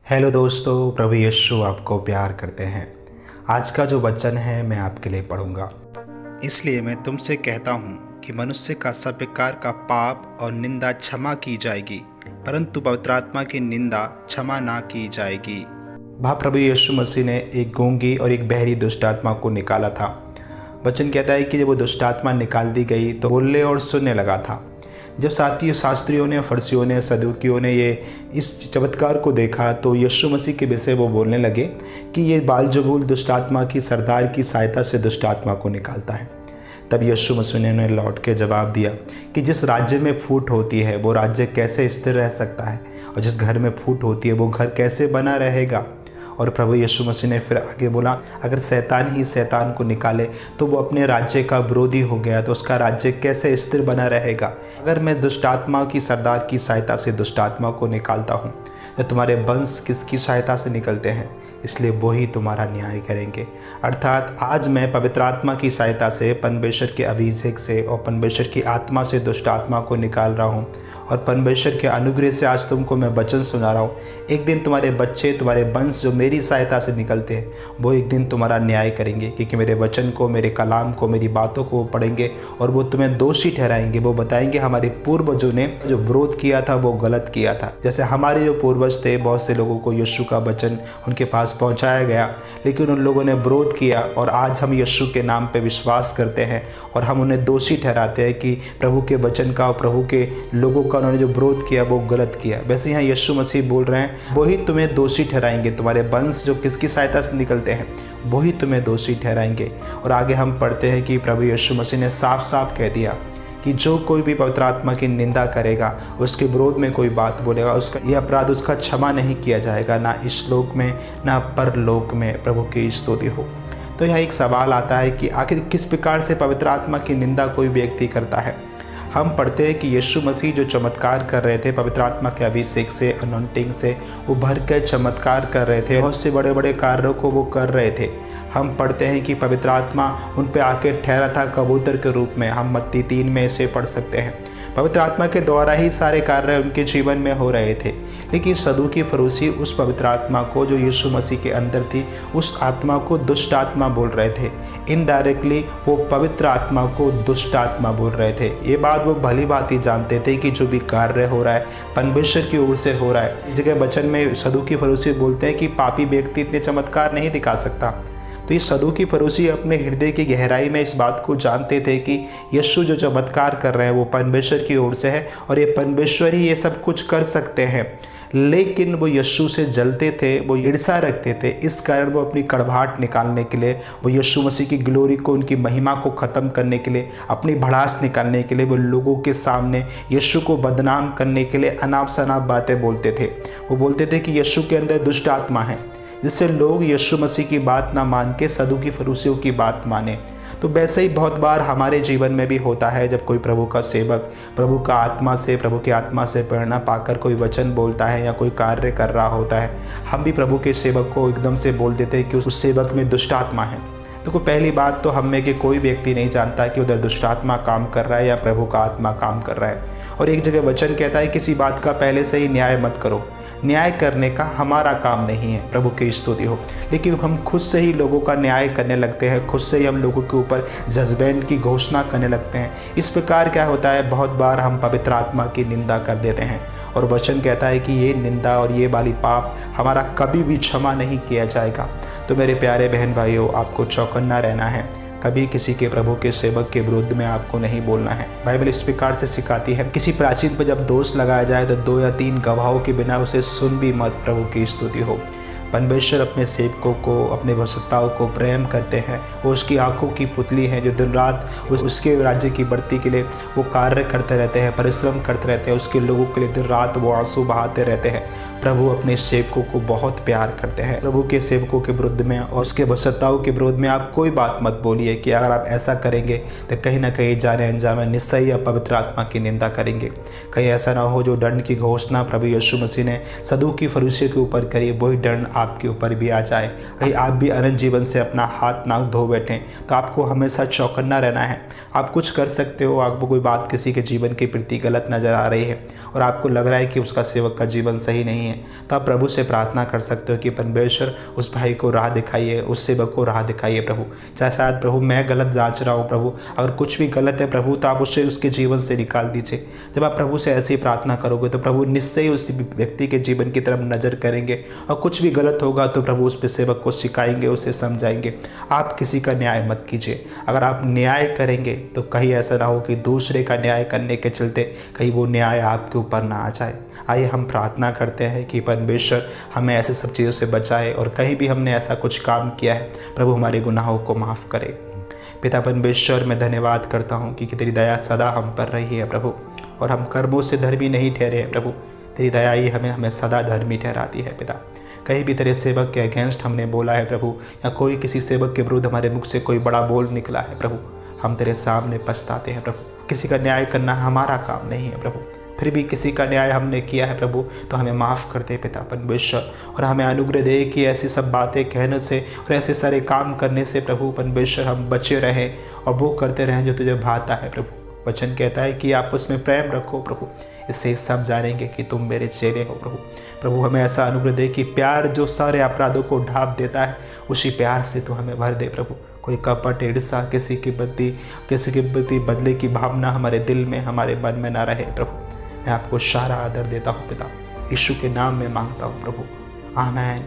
Hello दोस्तों, प्रभु यीशु आपको प्यार करते हैं। आज का जो वचन है मैं आपके लिए पढ़ूंगा। इसलिए मैं तुमसे कहता हूँ कि मनुष्य का सब प्रकार का पाप और निंदा क्षमा की जाएगी, परंतु पवित्र आत्मा की निंदा क्षमा ना की जाएगी। महाप्रभु यीशु मसीह ने एक गूंगी और एक बहरी दुष्ट आत्मा को निकाला था। वचन कहता है कि जब वो दुष्ट आत्मा निकाल दी गई तो बोलने और सुनने लगा था। जब शास्त्रियों ने, फरसियों ने, सदूकियों ने ये इस चमत्कार को देखा तो यीशु मसीह के विषय वो बोलने लगे कि ये बालजबूल दुष्ट आत्मा की सरदार की सहायता से दुष्ट आत्मा को निकालता है। तब यीशु मसीह ने उन्हें लौट के जवाब दिया कि जिस राज्य में फूट होती है वो राज्य कैसे स्थिर रह सकता है, और जिस घर में फूट होती है वो घर कैसे बना रहेगा। और प्रभु यीशु मसीह ने फिर आगे बोला, अगर शैतान ही शैतान को निकाले तो वो अपने राज्य का विरोधी हो गया, तो उसका राज्य कैसे स्थिर बना रहेगा। अगर मैं दुष्ट आत्मा की सरदार की सहायता से दुष्ट आत्मा को निकालता हूँ तो तुम्हारे वंश किसकी सहायता से निकलते हैं, इसलिए वही तुम्हारा न्याय करेंगे। अर्थात आज मैं पवित्र आत्मा की सहायता से, परमेश्वर के अभिषेक से और परमेश्वर की आत्मा से दुष्ट आत्मा को निकाल रहा हूँ, और परमेश्वर के अनुग्रह से आज तुमको मैं वचन सुना रहा हूँ। एक दिन तुम्हारे बच्चे, तुम्हारे वंश जो मेरी सहायता से निकलते हैं वो एक दिन तुम्हारा न्याय करेंगे, क्योंकि मेरे वचन को, मेरे कलाम को, मेरी बातों को पढ़ेंगे और वो तुम्हें दोषी ठहराएंगे। वो बताएंगे हमारे पूर्वजों ने जो विरोध किया था वो गलत किया था। जैसे हमारे जो पूर्वज थे, बहुत से लोगों को यीशु का वचन उनके पास पहुँचाया गया, लेकिन उन लोगों ने विरोध किया, और आज हम यीशु के नाम पर विश्वास करते हैं और हम उन्हें दोषी ठहराते हैं कि प्रभु के वचन का और प्रभु के लोगों का उन्होंने जो विरोध किया वो गलत किया। वैसे यहाँ यीशु मसीह बोल रहे हैं वही तुम्हें दोषी ठहराएंगे। तुम्हारे वंश जो किसकी सहायता से निकलते हैं वही तुम्हें दोषी ठहराएंगे। और आगे हम पढ़ते हैं कि प्रभु यीशु मसीह ने साफ साफ कह दिया कि जो कोई भी पवित्र आत्मा की निंदा करेगा, उसके विरोध में कोई बात बोलेगा, उसका यह अपराध उसका क्षमा नहीं किया जाएगा, ना इस लोक में ना परलोक में। प्रभु की स्तुति हो। तो यहाँ एक सवाल आता है कि आखिर किस प्रकार से पवित्र आत्मा की निंदा कोई व्यक्ति करता है। हम पढ़ते हैं कि यीशु मसीह जो चमत्कार कर रहे थे पवित्र आत्मा के अभिषेक से, अनॉइंटिंग से, वो भर कर चमत्कार कर रहे थे, बहुत से बड़े बड़े कार्यों को वो कर रहे थे। हम पढ़ते हैं कि पवित्र आत्मा उन पे आके ठहरा था कबूतर के रूप में। हम मत्ती 3 में इसे पढ़ सकते हैं। पवित्र आत्मा के द्वारा ही सारे कार्य उनके जीवन में हो रहे थे। लेकिन सदूकी फरीसी उस पवित्र आत्मा को जो यीशु मसीह के अंदर थी, उस आत्मा को दुष्ट आत्मा बोल रहे थे। इनडायरेक्टली वो पवित्र आत्मा को दुष्ट आत्मा बोल रहे थे। ये बात वो भली बात ही जानते थे कि जो भी कार्य हो रहा है परमेश्वर की ओर से हो रहा है। इस जगह वचन में सदूकी फरीसी बोलते हैं कि पापी व्यक्ति इतने चमत्कार नहीं दिखा सकता। तो ये सदूकी फरीसी अपने हृदय की गहराई में इस बात को जानते थे कि यीशु जो चमत्कार कर रहे हैं वो परमेश्वर की ओर से है, और ये परमेश्वर ही ये सब कुछ कर सकते हैं। लेकिन वो यीशु से जलते थे, वो ईर्ष्या रखते थे। इस कारण वो अपनी कड़वाहट निकालने के लिए, वो यीशु मसीह की ग्लोरी को, उनकी महिमा को ख़त्म करने के लिए, अपनी भड़ास निकालने के लिए, वो लोगों के सामने यीशु को बदनाम करने के लिए अनाप शनाप बातें बोलते थे। वो बोलते थे कि यीशु के अंदर दुष्ट आत्मा है, जिससे लोग यीशु मसीह की बात ना मान के सदूकी फरीसियों की बात माने। तो वैसे ही बहुत बार हमारे जीवन में भी होता है, जब कोई प्रभु का सेवक प्रभु की आत्मा से प्रेरणा पाकर कोई वचन बोलता है या कोई कार्य कर रहा होता है, हम भी प्रभु के सेवक को एकदम से बोल देते हैं कि उस सेवक में दुष्ट आत्मा है। तो पहली बात तो हम में कि कोई व्यक्ति नहीं जानता कि उधर दुष्ट आत्मा काम कर रहा है या प्रभु का आत्मा काम कर रहा है। और एक जगह वचन कहता है किसी बात का पहले से ही न्याय मत करो। न्याय करने का हमारा काम नहीं है, प्रभु की स्तुति हो। लेकिन हम खुद से ही लोगों का न्याय करने लगते हैं, खुद से ही हम लोगों के ऊपर जजमेंट की घोषणा करने लगते हैं। इस प्रकार क्या होता है, बहुत बार हम पवित्र आत्मा की निंदा कर देते हैं, और वचन कहता है कि ये निंदा और ये वाली पाप हमारा कभी भी क्षमा नहीं किया जाएगा। तो मेरे प्यारे बहन भाइयों, आपको चौकन्ना रहना है। कभी किसी के प्रभु के सेवक के विरुद्ध में आपको नहीं बोलना है। बाइबल इस प्रकार से सिखाती है, किसी प्राचीन पर जब दोष लगाया जाए तो 2 या 3 गवाहों के बिना उसे सुन भी मत। प्रभु की स्तुति हो। परमेश्वर अपने सेवकों को, अपने वसताओं को प्रेम करते हैं। वो उसकी आंखों की पुतली हैं जो दिन रात उसके राज्य की बढ़ती के लिए वो कार्य करते रहते हैं, परिश्रम करते रहते हैं। उसके लोगों के लिए दिन रात वो आंसू बहाते रहते हैं। प्रभु अपने सेवकों को बहुत प्यार करते हैं। प्रभु के सेवकों के विरुद्ध में और उसके वसताओं के विरुद्ध में आप कोई बात मत बोलिए कि अगर आप ऐसा करेंगे तो कहीं ना कहीं जाने अनजाने निश्चय ही पवित्र आत्मा की निंदा करेंगे। कहीं ऐसा ना हो जो दंड की घोषणा प्रभु यीशु मसीह ने सदूकी फरीसियों के ऊपर करी, वही दंड आपके ऊपर भी आ जाए। कहीं आप भी अनंत जीवन से अपना हाथ ना धो बैठें, तो आपको हमेशा चौकन्ना रहना है। आप कुछ कर सकते हो, आपको कोई बात किसी के जीवन के प्रति गलत नज़र आ रही है और आपको लग रहा है कि उसका सेवक का जीवन सही नहीं है, तो आप प्रभु से प्रार्थना कर सकते हो कि परमेश्वर उस भाई को राह दिखाइए, उस सेवक को राह दिखाइए प्रभु। चाहे शायद प्रभु मैं गलत जांच रहा हूँ प्रभु, अगर कुछ भी गलत है प्रभु तो आप उसे उसके जीवन से निकाल दीजिए। जब आप प्रभु से ऐसी प्रार्थना करोगे तो प्रभु निश्चय ही उस व्यक्ति के जीवन की तरफ नज़र करेंगे और कुछ भी गलत होगा तो प्रभु उस सेवक को सिखाएंगे, उसे समझाएंगे। आप किसी का न्याय मत कीजिए। अगर आप न्याय करेंगे तो कहीं ऐसा ना हो कि दूसरे का न्याय करने के चलते कहीं वो न्याय आपके ऊपर ना आ जाए। आइए हम प्रार्थना करते हैं कि परमेश्वर हमें ऐसे सब चीज़ों से बचाए और कहीं भी हमने ऐसा कुछ काम किया है प्रभु हमारे गुनाहों को माफ़ करे। पिता परमेश्वर, मैं धन्यवाद करता हूँ कि तेरी दया सदा हम पर रही है प्रभु, और हम कर्मों से धर्मी नहीं ठहरे हैं प्रभु। तेरी दया ही हमें सदा धर्मी ठहराती है पिता। कहीं भी तेरे सेवक के अगेंस्ट हमने बोला है प्रभु, या कोई किसी सेवक के विरुद्ध हमारे मुख से कोई बड़ा बोल निकला है प्रभु, हम तेरे सामने पछताते हैं प्रभु। किसी का न्याय करना हमारा काम नहीं है प्रभु, फिर भी किसी का न्याय हमने किया है प्रभु तो हमें माफ़ कर दे पिता परमेश्वर, और हमें अनुग्रह दे कि ऐसी सब बातें कहने से और ऐसे सारे काम करने से प्रभु परमेश्वर हम बचे रहें और वो करते रहें जो तुझे भाता है प्रभु। वचन कहता है कि आप उसमें प्रेम रखो प्रभु, इससे सब जानेंगे कि तुम मेरे चेले हो प्रभु। प्रभु हमें ऐसा अनुग्रह दे कि प्यार जो सारे अपराधों को ढाँप देता है, उसी प्यार से तू हमें भर दे प्रभु। कोई कपट, ईर्ष्या, किसी के प्रति बदले की भावना हमारे दिल में, हमारे मन में ना रहे प्रभु। मैं आपको सारा आदर देता हूँ पिता, यीशु के नाम में मांगता हूँ प्रभु, आमीन।